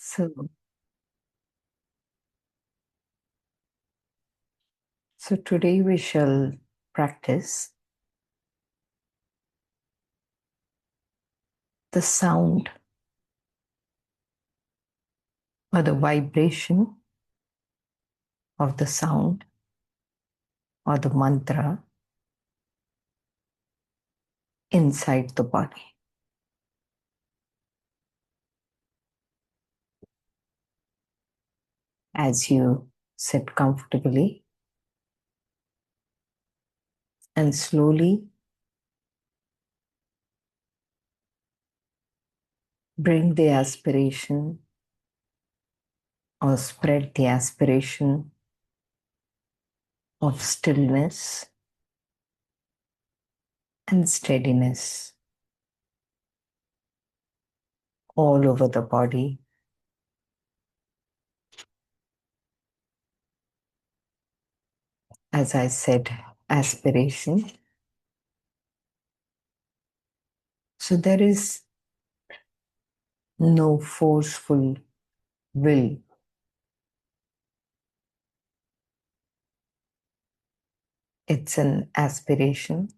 So, so today we shall practice the sound or the vibration of the sound or the mantra inside the body. As you sit comfortably and slowly bring the aspiration or spread the aspiration of stillness and steadiness all over the body. As I said, aspiration. So there is no forceful will. It's an aspiration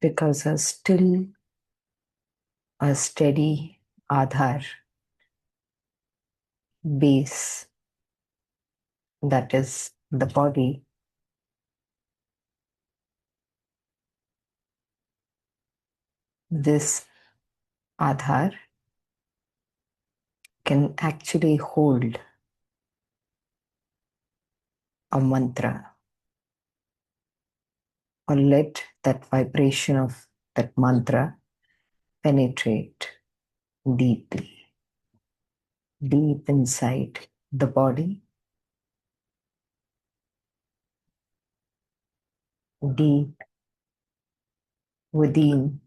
because a steady Aadhar base, that is the body, this Aadhar can actually hold a mantra or let that vibration of that mantra penetrate deeply, deep inside the body, deep within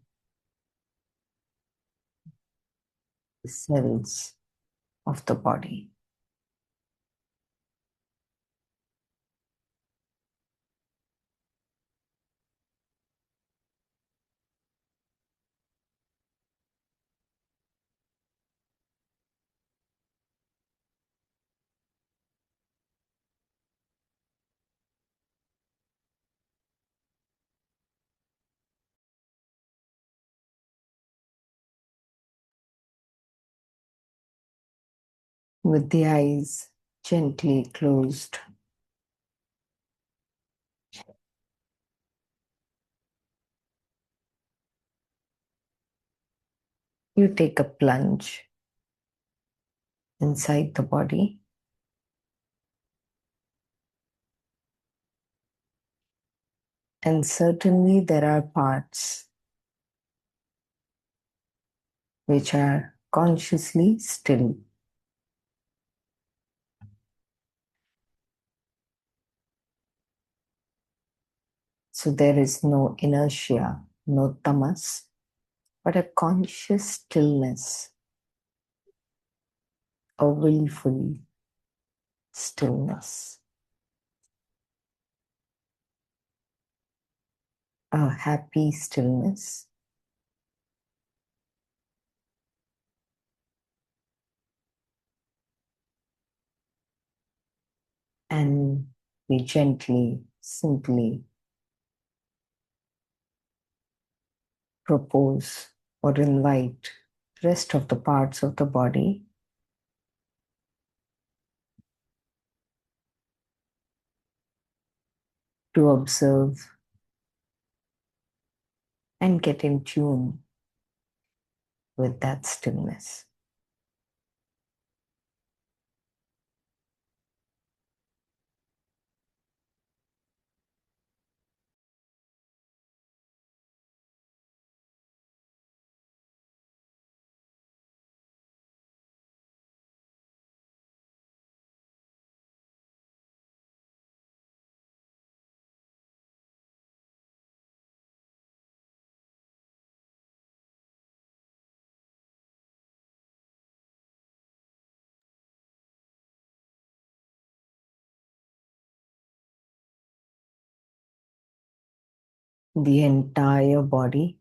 the cells of the body. With the eyes gently closed, you take a plunge inside the body. And certainly there are parts which are consciously still. So there is no inertia, no tamas, but a conscious stillness, a willful stillness, a happy stillness. And we gently, simply propose or invite rest of the parts of the body to observe and get in tune with that stillness. The entire body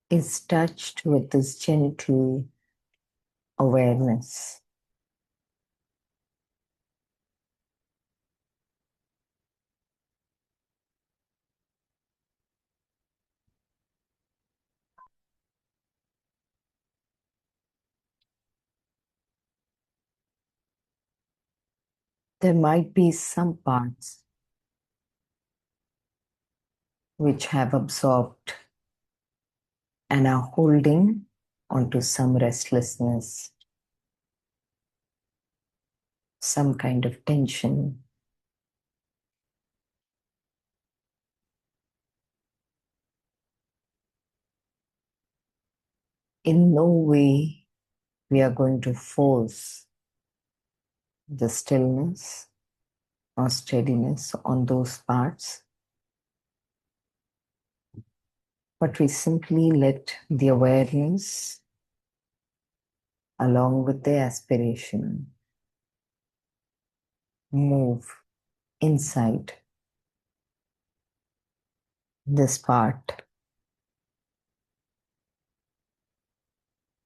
is touched with this gentle awareness. There might be some parts which have absorbed and are holding onto some restlessness, some kind of tension. In no way we are going to force the stillness or steadiness on those parts, but we simply let the awareness along with the aspiration move inside this part.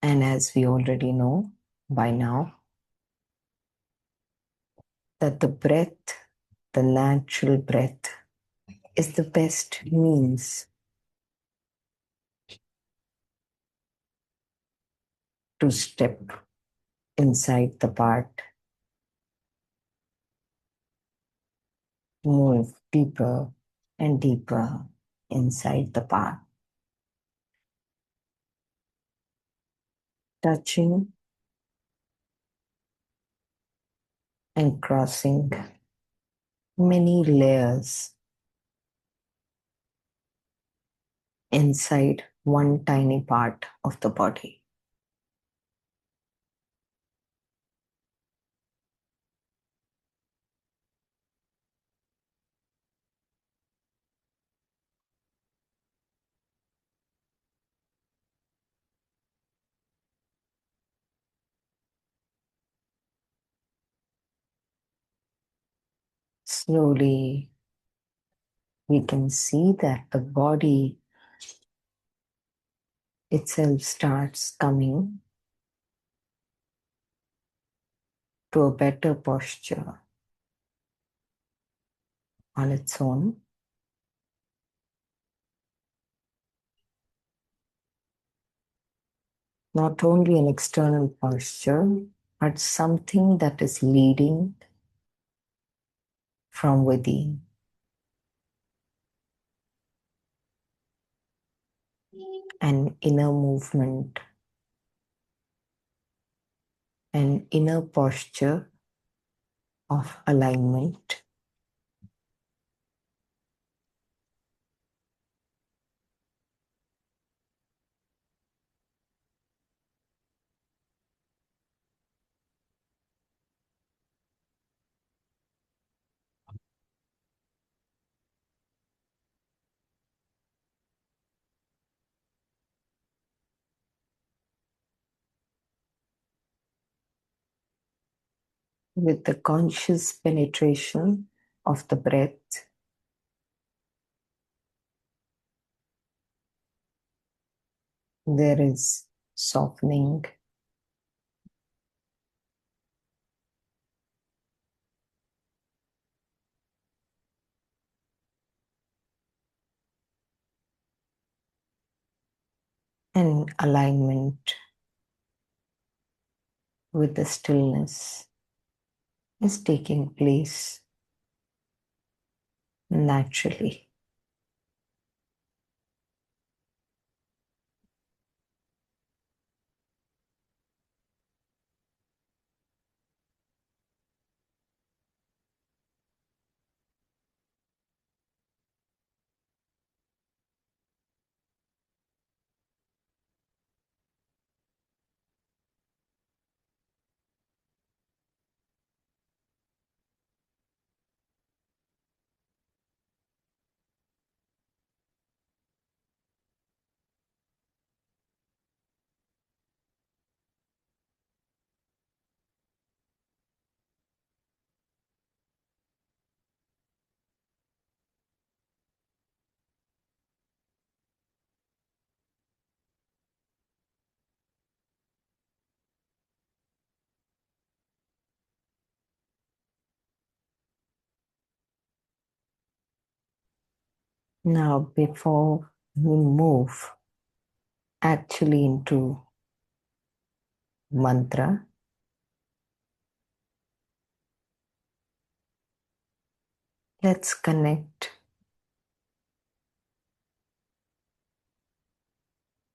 And as we already know by now, that the breath, the natural breath, is the best means to step inside the part, move deeper and deeper inside the part, touching and crossing many layers inside one tiny part of the body. Slowly, we can see that the body itself starts coming to a better posture on its own. Not only an external posture, but something that is leading from within. An inner movement, an inner posture of alignment. With the conscious penetration of the breath, there is softening, and alignment with the stillness is taking place naturally. Now, before we move actually into mantra, let's connect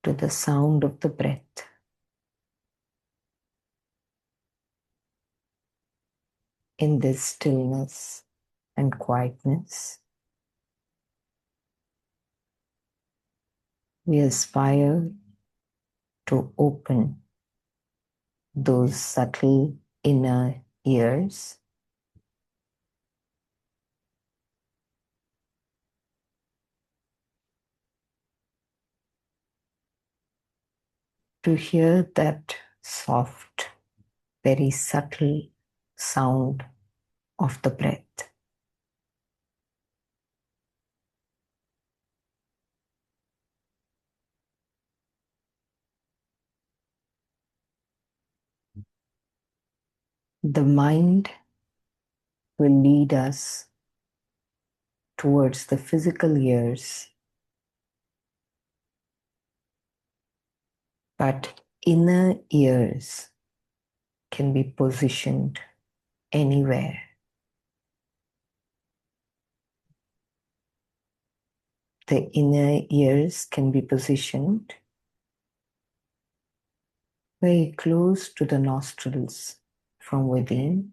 to the sound of the breath. In this stillness and quietness, we aspire to open those subtle inner ears to hear that soft, very subtle sound of the breath. The mind will lead us towards the physical ears, but inner ears can be positioned anywhere. The inner ears can be positioned very close to the nostrils from within,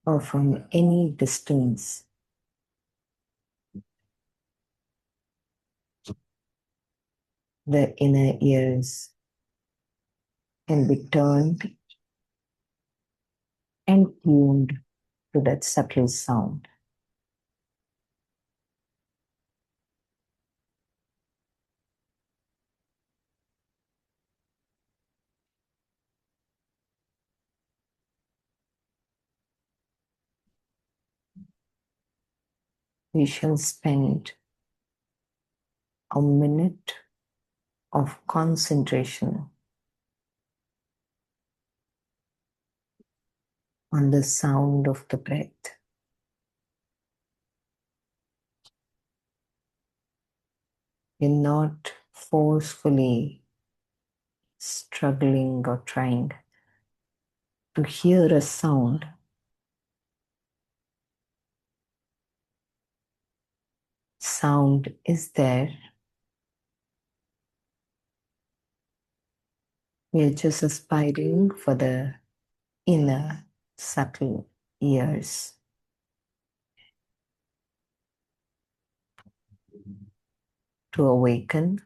or from any distance. The inner ears can be turned and tuned to that subtle sound. We shall spend a minute of concentration on the sound of the breath. We're not forcefully struggling or trying to hear a sound. Sound is there. We're just aspiring for the inner subtle ears to awaken.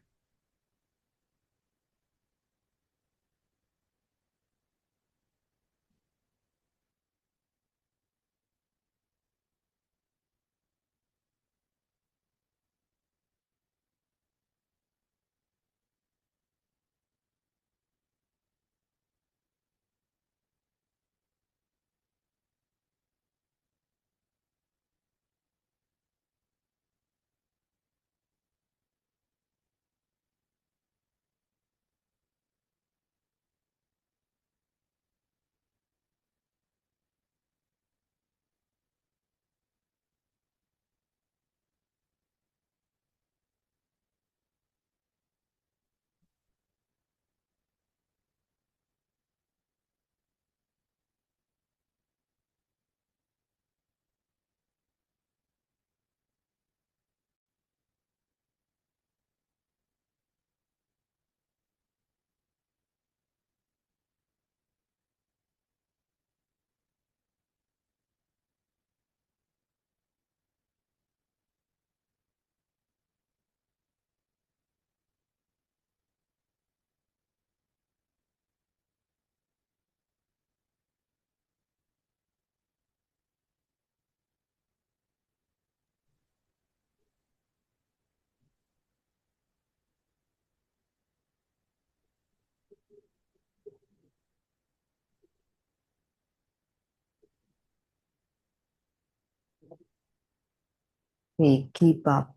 We keep up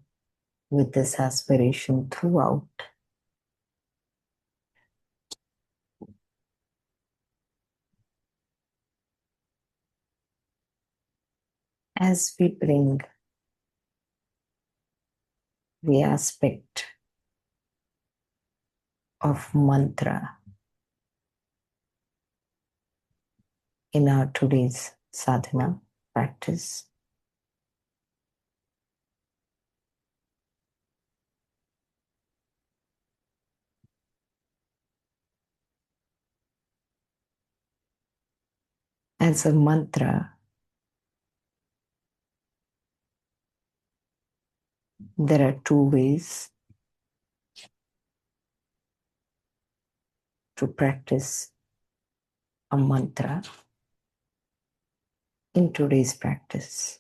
with this aspiration throughout. as we bring the aspect of mantra in our today's sadhana practice, as a mantra, there are two ways to practice a mantra in today's practice.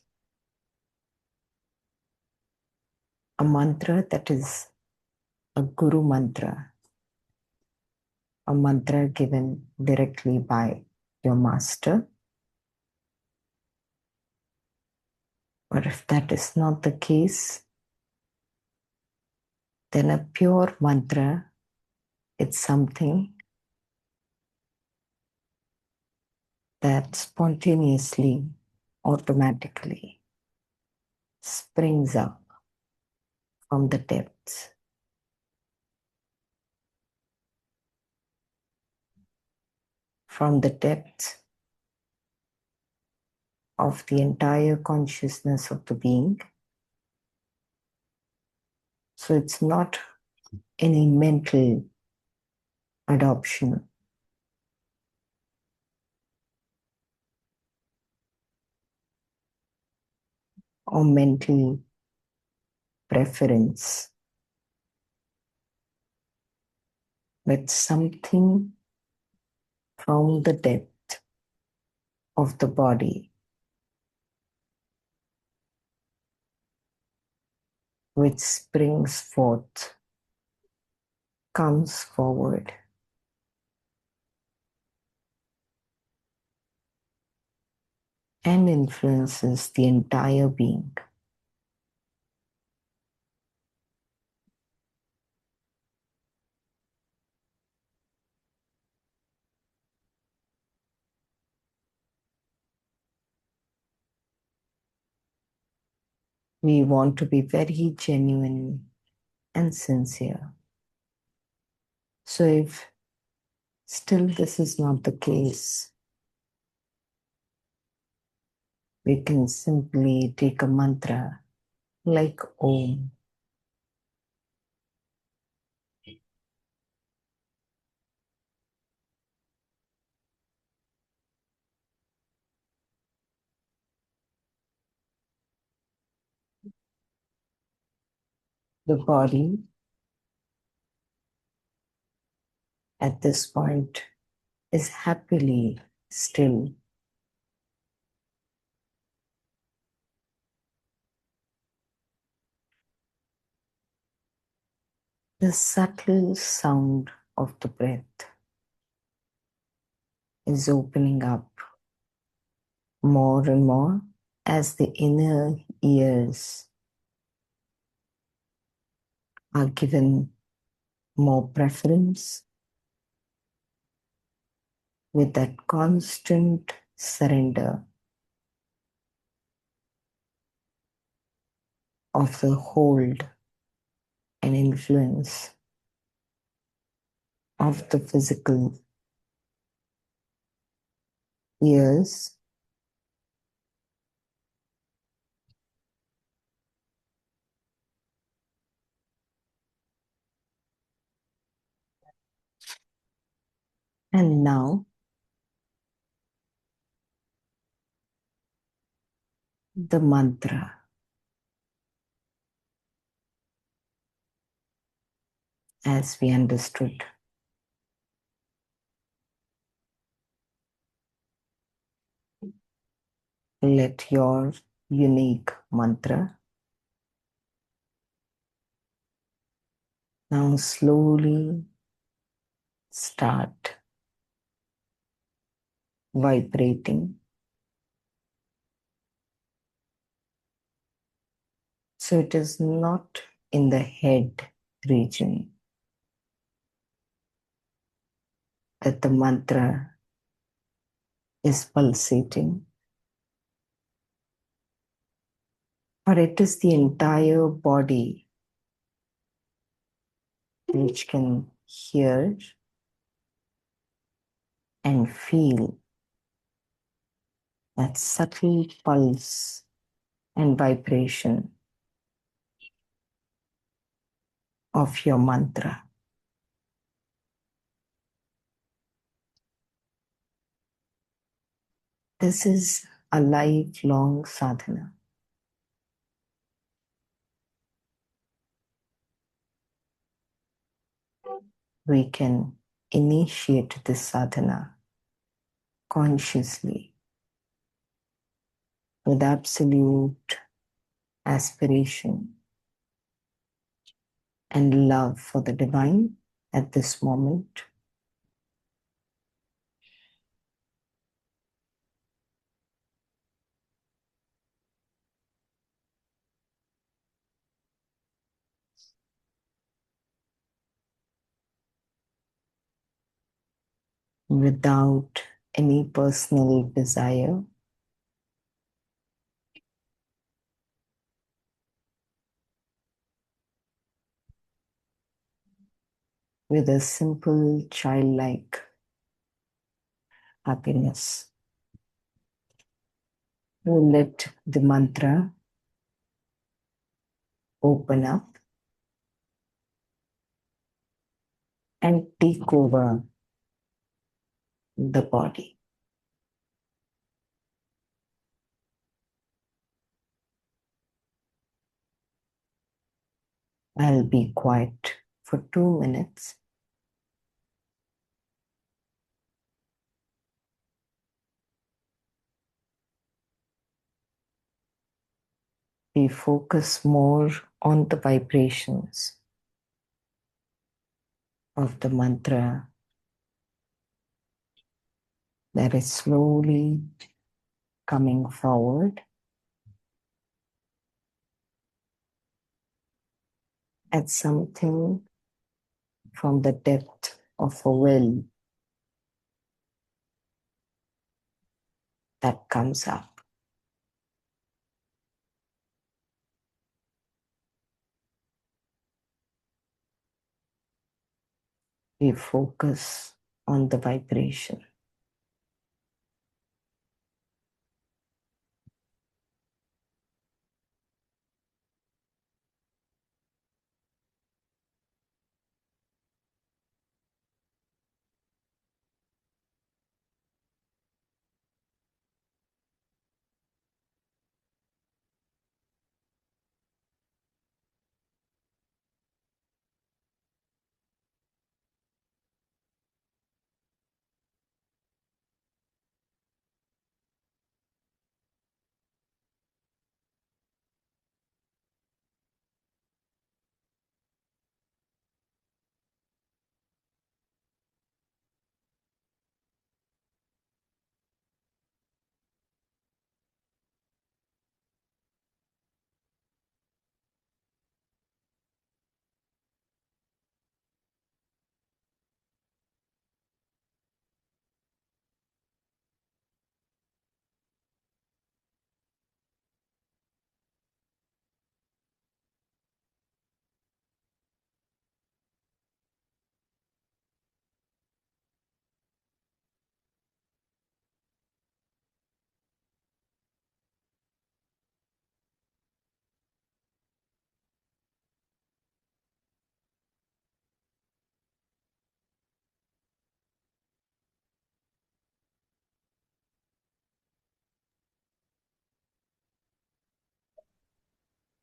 A mantra that is a guru mantra, a mantra given directly by your master. Or if that is not the case, then a pure mantra, it's something that spontaneously, automatically springs up from the depths. From the depths of the entire consciousness of the being. So it's not any mental adoption. Or mental preference, but something from the depth of the body which springs forth, comes forward, and influences the entire being. We want to be very genuine and sincere. So if still this is not the case, we can simply take a mantra like Om. The body at this point is happily still. The subtle sound of the breath is opening up more and more as the inner ears are given more preference with that constant surrender of the hold and influence of the physical ears and now the mantra as we understood. Let your unique mantra now slowly start vibrating. So it is not in the head region that the mantra is pulsating. But it is the entire body which can hear and feel that subtle pulse and vibration of your mantra. This is a lifelong sadhana. We can initiate this sadhana consciously with absolute aspiration and love for the divine at this moment. Without any personal desire, with a simple childlike happiness. We let the mantra open up and take over the body. I'll be quiet for 2 minutes. We focus more on the vibrations of the mantra that is slowly coming forward at something from the depth of a well that comes up. We focus on the vibration.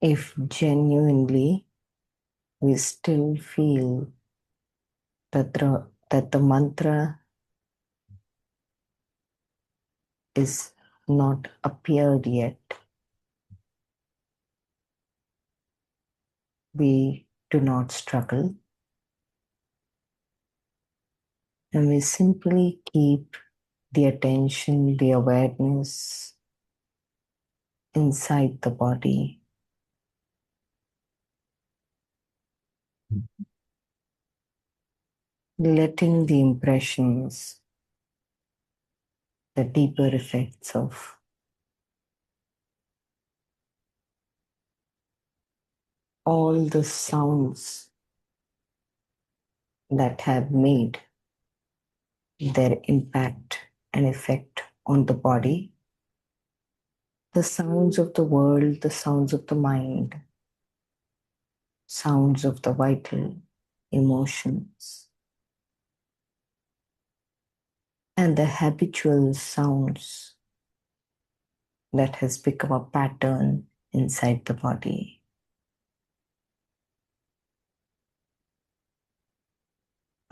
If genuinely we still feel that the mantra is not appeared yet, we do not struggle, and we simply keep the attention, the awareness inside the body, letting the impressions, the deeper effects of all the sounds that have made their impact and effect on the body, the sounds of the world, the sounds of the mind, sounds of the vital emotions, and the habitual sounds that has become a pattern inside the body.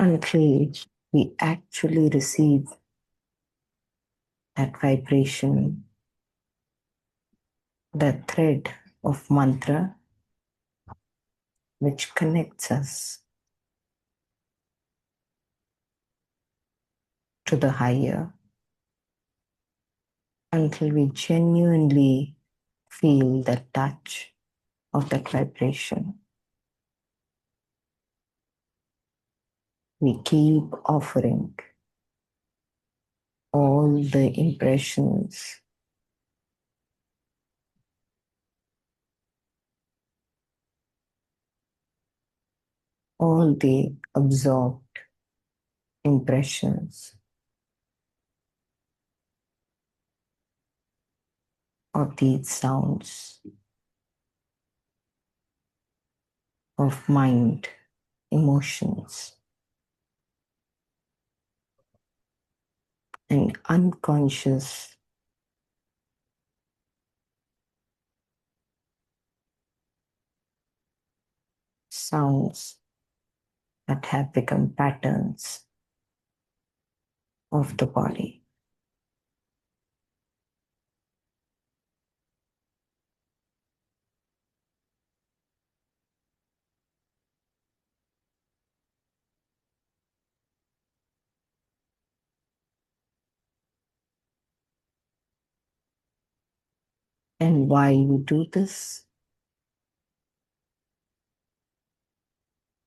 Until we actually receive that vibration, that thread of mantra which connects us to the higher, until we genuinely feel the touch of that vibration. We keep offering all the impressions, all the absorbed impressions of these sounds of mind, emotions, and unconscious sounds that have become patterns of the body. And why we do this?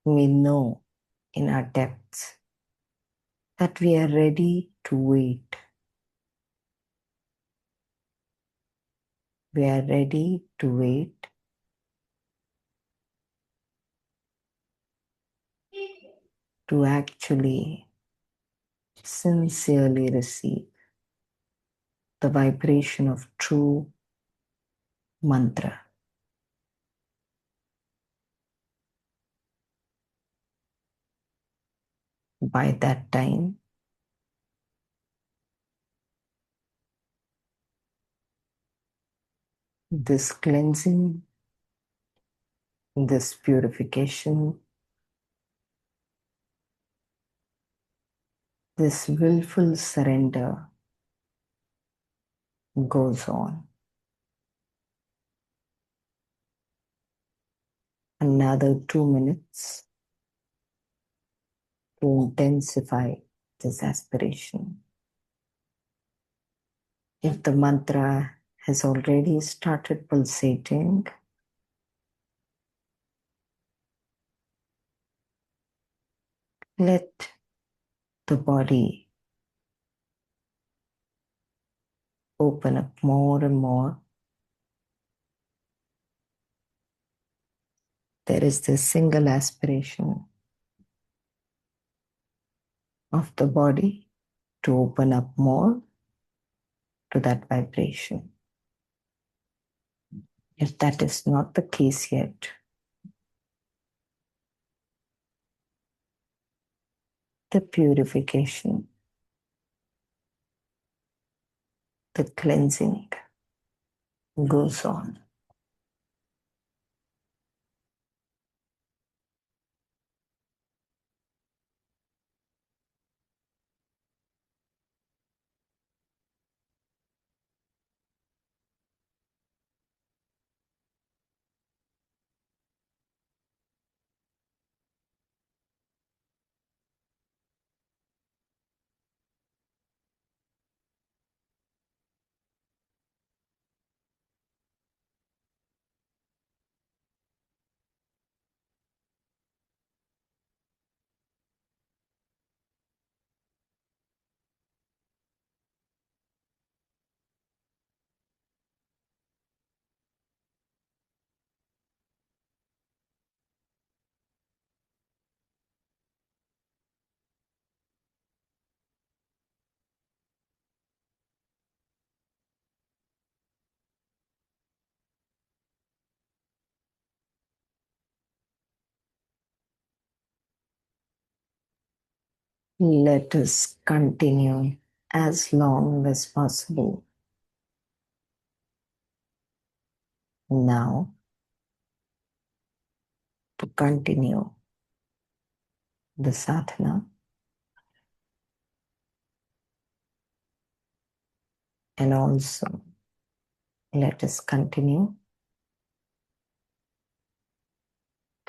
We know in our depths that we are ready to wait. We are ready to wait to actually sincerely receive the vibration of true mantra. By that time, this cleansing, this purification, this willful surrender goes on. Another 2 minutes to intensify this aspiration. If the mantra has already started pulsating, let the body open up more and more. There is this single aspiration of the body to open up more to that vibration. If that is not the case yet, the purification, the cleansing goes on. Let us continue as long as possible. Now, to continue the sadhana, and also let us continue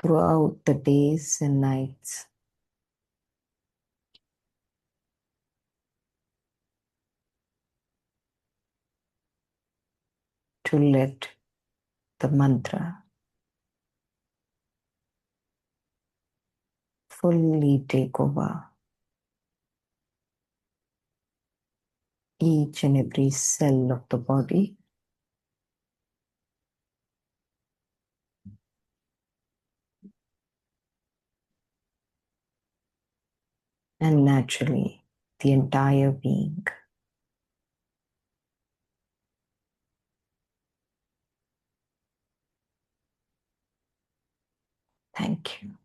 throughout the days and nights to let the mantra fully take over each and every cell of the body, and naturally the entire being. Thank you.